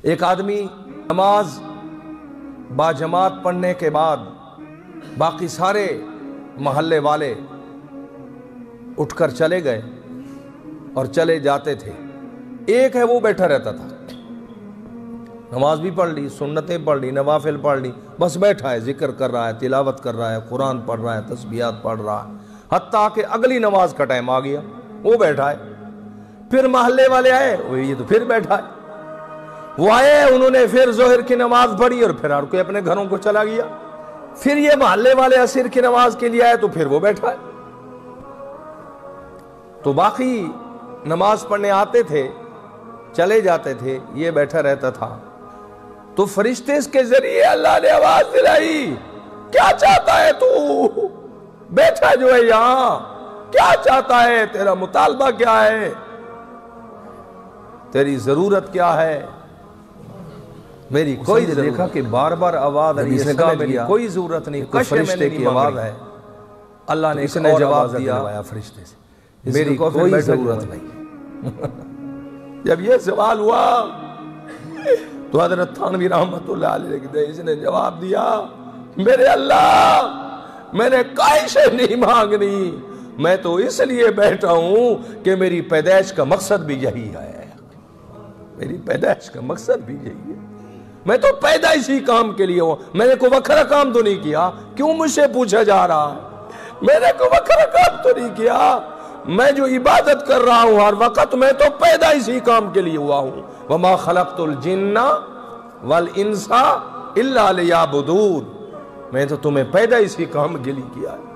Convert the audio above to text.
ایک آدمی نماز باجماعت پڑھنے کے بعد باقی سارے محلے والے اٹھ کر چلے گئے اور چلے جاتے تھے، ایک ہے وہ بیٹھا رہتا تھا، نماز بھی پڑھ لی، سنتیں پڑھ لی، نوافل پڑھ لی، بس بیٹھا ہے، ذکر کر رہا ہے، تلاوت کر رہا ہے، قرآن پڑھ رہا ہے، تسبیحات پڑھ رہا ہے، حتیٰ کہ اگلی نماز کا ٹائم آ گیا، وہ بیٹھا ہے۔ پھر محلے والے آئے، یہ تو پھر بیٹھا ہے، وہ آئے، انہوں نے پھر ظہر کی نماز پڑھی اور پھر ہر کوئی اپنے گھروں کو چلا گیا۔ پھر یہ محلے والے عصر کی نماز کے لیے آئے تو پھر وہ بیٹھا ہے۔ تو باقی نماز پڑھنے آتے تھے، چلے جاتے تھے، یہ بیٹھا رہتا تھا۔ تو فرشتے اس کے ذریعے اللہ نے آواز دلائی، کیا چاہتا ہے تو؟ بیٹھا جو ہے یہاں، کیا چاہتا ہے؟ تیرا مطالبہ کیا ہے؟ تیری ضرورت کیا ہے؟ میری کوئی دیکھا کہ بار بار آواز آ رہی ہے، کہا میری کوئی ضرورت نہیں، فرشتے کی آواز ہے۔ اللہ نے اس نے جواب دیا فرشتے سے، میری کوئی ضرورت نہیں۔ جب یہ سوال ہوا تو حضرت تھانوی رحمت اللہ علیہ نے اس نے جواب دیا، میرے اللہ، میں نے کوئی شے نہیں مانگنی، میں تو اس لیے بیٹھا ہوں کہ میری پیدائش کا مقصد بھی یہی ہے، میری پیدائش کا مقصد بھی یہی ہے، میں تو پیدا اسی کام کے لیے ہوں، میں نے کوئی وکھرا کام تو نہیں کیا، کیوں مجھ سے پوچھا جا رہا ہے؟ میں نے کوئی وکھرا کام تو نہیں کیا، میں جو عبادت کر رہا ہوں ہر وقت، میں تو پیدا اسی کام کے لیے ہوا ہوں۔ وَمَا خَلَقْتُ الْجِنَّ وَالْإِنسَ إِلَّا لِيَعْبُدُونِ، میں تو تمہیں پیدا اسی کام کے لیے کیا ہے۔